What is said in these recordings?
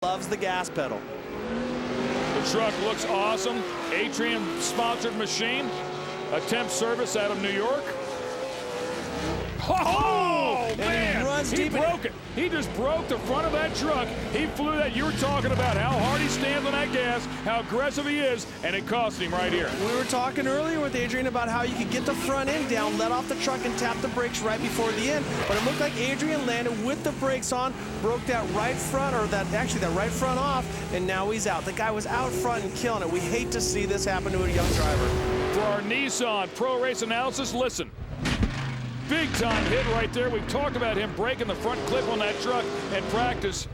Loves the gas pedal. The truck looks awesome. Adrian-sponsored machine. Attempt service out of New York. Oh, man! He broke it. He just broke the front of that truck. He flew that. You were talking about how hard he stands on that gas, how aggressive he is, and it cost him right here. We were talking earlier with Adrian about how you could get the front end down, let off the truck, and tap the brakes right before the end. But it looked like Adrian landed with the brakes on, broke that right front, or that right front off, and now he's out. The guy was out front and killing it. We hate to see this happen to a young driver. For our Nissan Pro Race Analysis, listen. Big time hit right there. We've talked about him breaking the front clip on that truck in practice.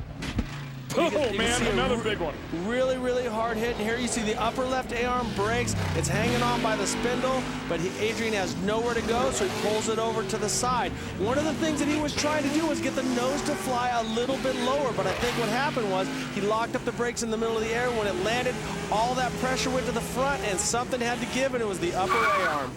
Oh, man, another big one. Really, really hard hit. And here you see the upper left A-arm breaks. It's hanging on by the spindle, but Adrian has nowhere to go, so he pulls it over to the side. One of the things that he was trying to do was get the nose to fly a little bit lower, but I think what happened was he locked up the brakes in the middle of the air. When it landed, all that pressure went to the front, and something had to give, and it was the upper A-arm.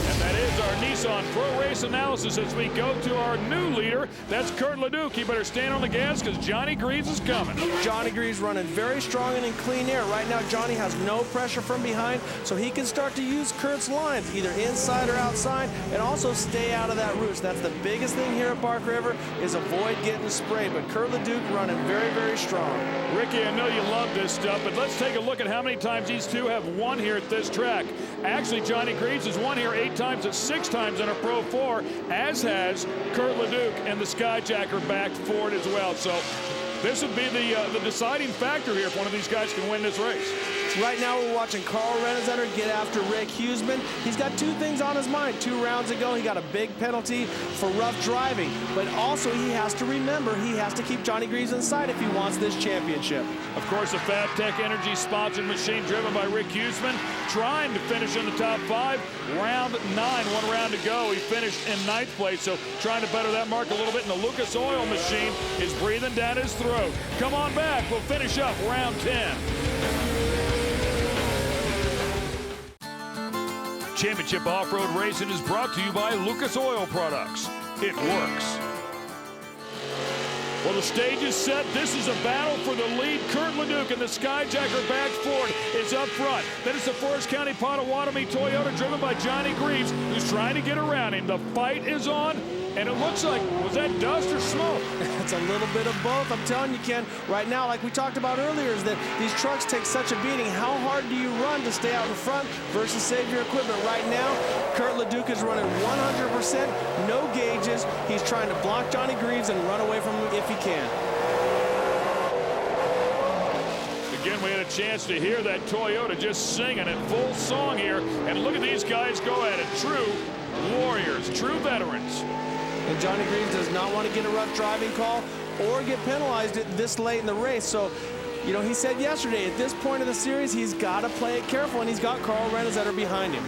And that is our Nissan Pro Race Analysis as we go to our new leader. That's Kurt Leduc. He better stand on the gas because Johnny Greaves is coming. Johnny Greaves running very strong and in clean air. Right now, Johnny has no pressure from behind, so he can start to use Kurt's lines, either inside or outside, and also stay out of that roost. That's the biggest thing here at Bark River is avoid getting sprayed. But Kurt Leduc running very, very strong. Ricky, I know you love this stuff, but let's take a look at how many times these two have won here at this track. Actually, Johnny Greaves has won here 8 times and 6 times in a Pro 4, as has Kurt Leduc, and the Skyjacker backed Ford as well. So this would be the deciding factor here if one of these guys can win this race. Right now we're watching Carl Rennezetter get after Rick Huseman. He's got 2 things on his mind. 2 rounds ago, he got a big penalty for rough driving. But also he has to remember he has to keep Johnny Greaves inside if he wants this championship. Of course, the FabTech Energy sponsored machine driven by Rick Huseman, trying to finish in the top 5. Round 9, 1 round to go. He finished in 9th place, so trying to better that mark a little bit. And the Lucas Oil machine is breathing down his throat. Come on back. We'll finish up round 10. Championship Off-Road Racing is brought to you by Lucas Oil Products. It works. Well, the stage is set. This is a battle for the lead. Kurt Leduc and the Skyjacker backed Ford is up front. Then it's the Forest County Potawatomi Toyota driven by Johnny Greaves, who's trying to get around him. The fight is on, and it looks like, was that dust or smoke? It's a little bit of both. I'm telling you, Ken, right now, like we talked about earlier, is that these trucks take such a beating. How hard do you run to stay out in front versus save your equipment? Right now, Kurt Leduc is running 100%, no gauges. He's trying to block Johnny Greaves and run away from him if he can. Again, we had a chance to hear that Toyota just singing in full song here. And look at these guys go at it. True warriors, true veterans. And Johnny Greaves does not want to get a rough driving call or get penalized this late in the race. So, you know, he said yesterday, at this point of the series, he's got to play it careful, and he's got Carl Rennezetter behind him.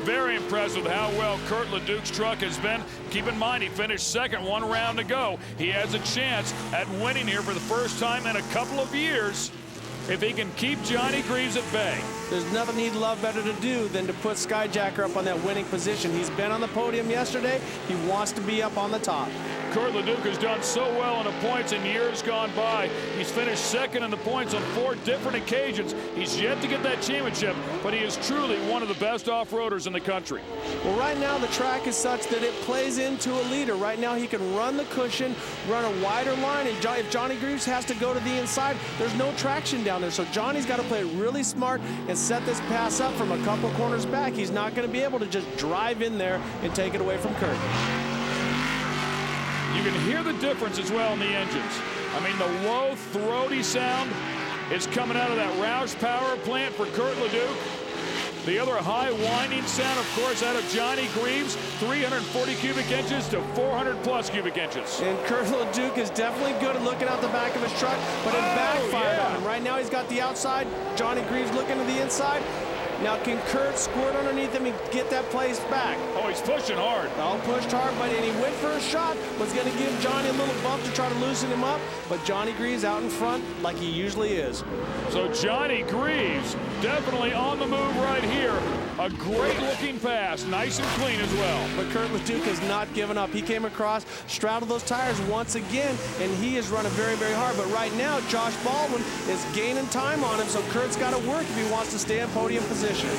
Very impressed with how well Kurt Leduc's truck has been. Keep in mind, he finished second, 1 round to go. He has a chance at winning here for the first time in a couple of years if he can keep Johnny Greaves at bay. There's nothing he'd love better to do than to put Skyjacker up on that winning position. He's been on the podium yesterday. He wants to be up on the top. Kurt Leduc has done so well in the points in years gone by. He's finished second in the points on 4 different occasions. He's yet to get that championship, but he is truly one of the best off-roaders in the country. Well, right now the track is such that it plays into a leader. Right now he can run the cushion, run a wider line, and if Johnny Greaves has to go to the inside, there's no traction down there. So Johnny's got to play it really smart and set this pass up from a couple corners back. He's not going to be able to just drive in there and take it away from Kurt. You can hear the difference as well in the engines. I mean, the low, throaty sound is coming out of that Roush power plant for Kurt Leduc. The other high whining sound, of course, out of Johnny Greaves, 340 cubic inches to 400 plus cubic inches. And Kurt Leduc is definitely good at looking out the back of his truck, but it backfired on him. Right now he's got the outside, Johnny Greaves looking to the inside. Now, can Kurt squirt underneath him and get that place back? Oh, he's pushing hard. Well, pushed hard, but and he went for a shot. Was going to give Johnny a little bump to try to loosen him up, but Johnny Greaves out in front like he usually is. So Johnny Greaves definitely on the move right here. A great-looking pass, nice and clean as well. But Kurt Leduc has not given up. He came across, straddled those tires once again, and he is running very, very hard. But right now, Josh Baldwin is gaining time on him, so Kurt's got to work if he wants to stay in podium position.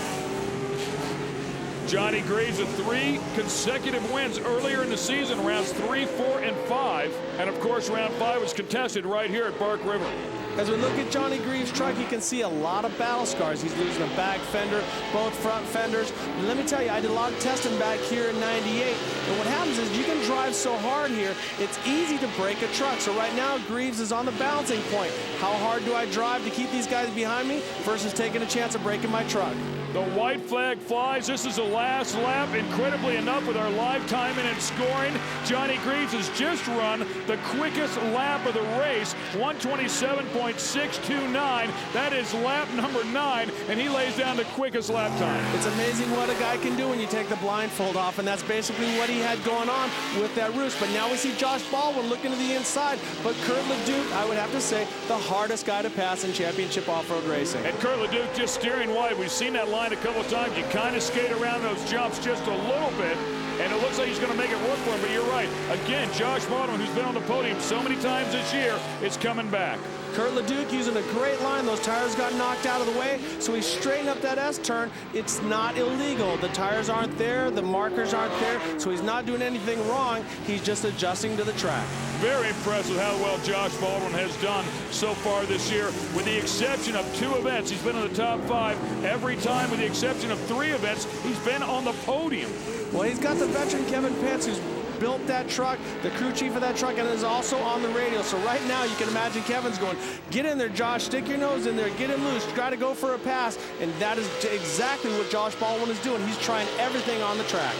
Johnny Greaves with 3 consecutive wins earlier in the season, rounds 3, 4, and 5. And of course, round 5 was contested right here at Bark River. As we look at Johnny Greaves' truck, you can see a lot of battle scars. He's losing a back fender, both front fenders. And let me tell you, I did a lot of testing back here in '98. And what happens is you can drive so hard here, it's easy to break a truck. So right now, Greaves is on the balancing point. How hard do I drive to keep these guys behind me versus taking a chance of breaking my truck? The white flag flies. This is the last lap. Incredibly enough, with our live timing and scoring, Johnny Greaves has just run the quickest lap of the race, 127.629. That is lap number 9, and he lays down the quickest lap time. It's amazing what a guy can do when you take the blindfold off, and that's basically what he had going on with that roost. But now we see Josh Baldwin looking to the inside, but Kurt Leduc, I would have to say, the hardest guy to pass in championship off-road racing. And Kurt Leduc just steering wide. We've seen that line a couple of times. You kind of skate around those jumps just a little bit, and it looks like he's going to make it work for him, but you're right. Again, Josh Baldwin, who's been on the podium so many times this year, is coming back. Kurt Leduc using a great line. Those tires got knocked out of the way, so he straightened up that S-turn. It's not illegal. The tires aren't there. The markers aren't there, so he's not doing anything wrong. He's just adjusting to the track. Very impressed with how well Josh Baldwin has done so far this year. With the exception of 2 events, he's been in the top 5 every time. With the exception of 3 events, he's been on the podium. Well, he's got the veteran Kevin Pitts, who's built that truck, the crew chief of that truck, and is also on the radio. So right now, you can imagine Kevin's going, get in there, Josh, stick your nose in there, get him loose, try to go for a pass. And that is exactly what Josh Baldwin is doing. He's trying everything on the track.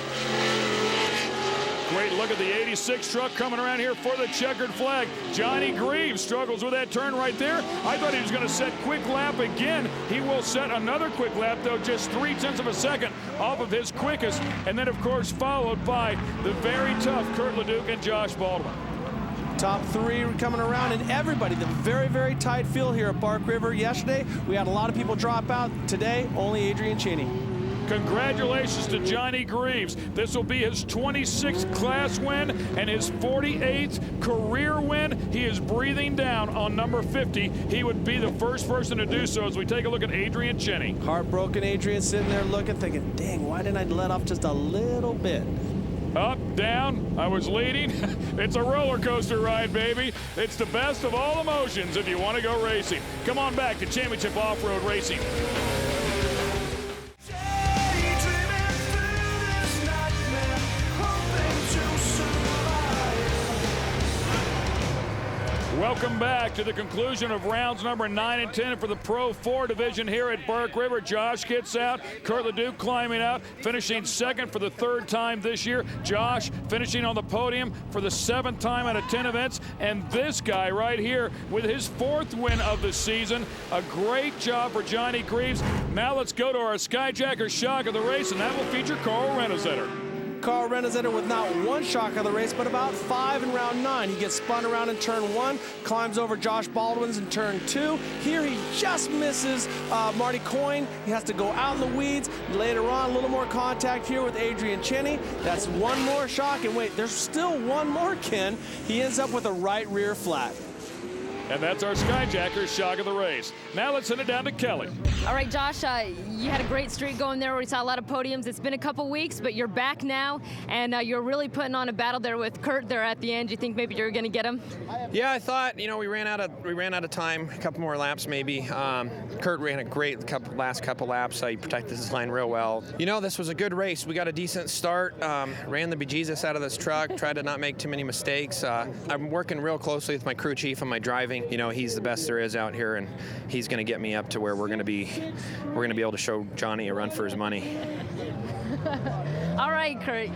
Great look at the 86 truck coming around here for the checkered flag. Johnny Greaves struggles with that turn right there. I thought he was going to set quick lap again. He will set another quick lap, though, just 0.3 of a second off of his quickest. And then, of course, followed by the very tough Kurt Leduc and Josh Baldwin. Top 3 coming around, and everybody, the very, very tight field here at Bark River. Yesterday, we had a lot of people drop out. Today, only Adrian Cheney. Congratulations to Johnny Greaves. This will be his 26th class win and his 48th career win. He is breathing down on number 50. He would be the first person to do so as we take a look at Adrian Cheney. Heartbroken Adrian sitting there looking, thinking, dang, why didn't I let off just a little bit? Up, down, I was leading. It's a roller coaster ride, baby. It's the best of all emotions if you want to go racing. Come on back to Championship Off-Road Racing. Welcome back to the conclusion of rounds number 9 and 10 for the Pro 4 division here at Bark River. Josh gets out, Kurt Leduc climbing out, finishing second for the 3rd time this year. Josh finishing on the podium for the 7th time out of 10 events. And this guy right here with his 4th win of the season. A great job for Johnny Greaves. Now let's go to our Skyjacker shock of the race, and that will feature Carl Renazetter. Carl Renazetter with not 1 shock of the race, but about 5 in round 9. He gets spun around in turn 1, climbs over Josh Baldwin's in turn 2. Here he just misses Marty Coyne. He has to go out in the weeds. Later on, a little more contact here with Adrian Cheney. That's 1 more shock, and wait, there's still 1 more, Ken. He ends up with a right rear flat. And that's our Skyjacker shock of the race. Now let's send it down to Kelly. All right, Josh, you had a great streak going there where we saw a lot of podiums. It's been a couple weeks, but you're back now, and you're really putting on a battle there with Kurt there at the end. Do you think maybe you're going to get him? Yeah, I thought, we ran out of time, a couple more laps maybe. Kurt ran a great last couple laps. He protected his line real well. This was a good race. We got a decent start. Ran the bejesus out of this truck. Tried to not make too many mistakes. I'm working real closely with my crew chief on my driving. He's the best there is out here, and he's going to get me up to where we're going to be able to show Johnny a run for his money. All right, Kurt.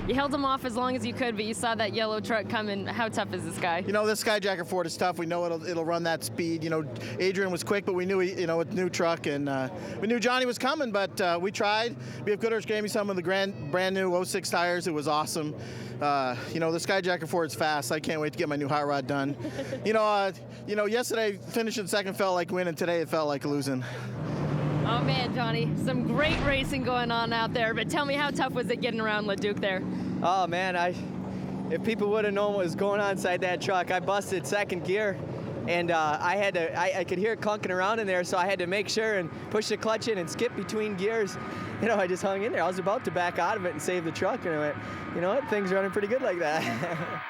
You held him off as long as you could, but you saw that yellow truck coming. How tough is this guy? You know, this Skyjacker Ford is tough. We know it'll run that speed. You know, Adrian was quick, but we knew with new truck, and we knew Johnny was coming, but we tried. BF Goodrich gave me some of the brand new 06 tires. It was awesome. You know, the Skyjacker Ford's fast. I can't wait to get my new hot rod done. You know, yesterday finishing second felt like winning. Today it felt like losing. Oh man, Johnny, some great racing going on out there, but tell me, how tough was it getting around Leduc there? Oh man, if people would have known what was going on inside that truck, I busted second gear, and I could hear it clunking around in there, so I had to make sure and push the clutch in and skip between gears. You know, I just hung in there. I was about to back out of it and save the truck, and I went, you know what, things running pretty good like that.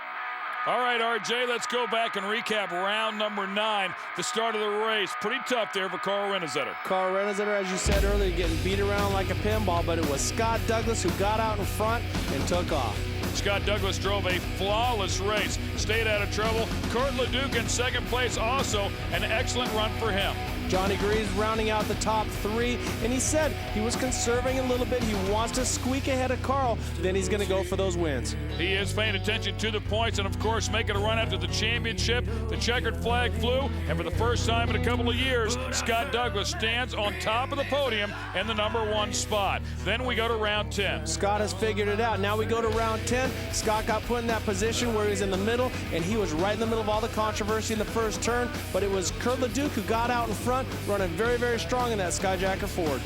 All right, RJ, let's go back and recap round number 9, the start of the race. Pretty tough there for CORR Renazetter. CORR Renazetter, as you said earlier, getting beat around like a pinball, but it was Scott Douglas who got out in front and took off. Scott Douglas drove a flawless race, stayed out of trouble. Kurt Leduc in second place, also an excellent run for him. Johnny Greaves rounding out the top 3, and he said he was conserving a little bit. He wants to squeak ahead of Carl, then he's going to go for those wins. He is paying attention to the points and, of course, making a run after the championship. The checkered flag flew, and for the first time in a couple of years, Scott Douglas stands on top of the podium in the number 1 spot. Then we go to round 10. Scott has figured it out. Now we go to round 10. Scott got put in that position where he's in the middle, and he was right in the middle of all the controversy in the first turn, but it was Kurt Leduc who got out in front, running very, very strong in that Skyjacker Ford.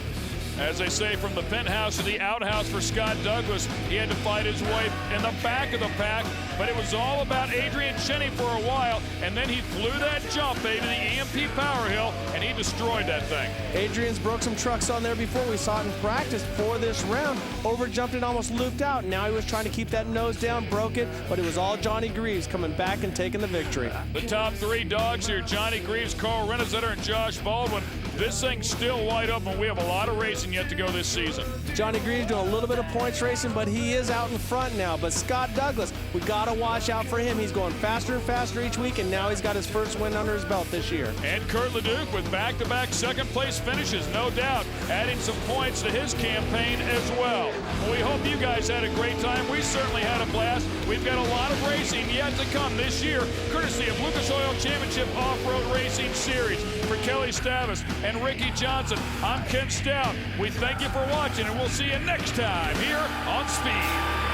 As they say, from the penthouse to the outhouse for Scott Douglas, he had to fight his way in the back of the pack, but it was all about Adrian Cheney for a while, and then he flew that jump into the EMP Power Hill, and he destroyed that thing. Adrian's broke some trucks on there before. We saw it in practice for this round. Overjumped and almost looped out. Now he was trying to keep that nose down, broke it, but it was all Johnny Greaves coming back and taking the victory. The top 3 dogs here, Johnny Greaves, CORR Renazetter, and Josh Baldwin. This thing's still wide open. We have a lot of racing yet to go this season. Johnny Greaves doing a little bit of points racing, but he is out in front now. But Scott Douglas, we got to watch out for him. He's going faster and faster each week, and now he's got his first win under his belt this year. And Kurt Leduc with back-to-back second-place finishes, no doubt, adding some points to his campaign as well. We hope you guys had a great time. We certainly had a blast. We've got a lot of racing yet to come this year, courtesy of Lucas Oil Championship Off-Road Racing Series. For Kelly Stavis and Ricky Johnson, I'm Ken Stout. We thank you for watching, and we'll see you next time here on Speed.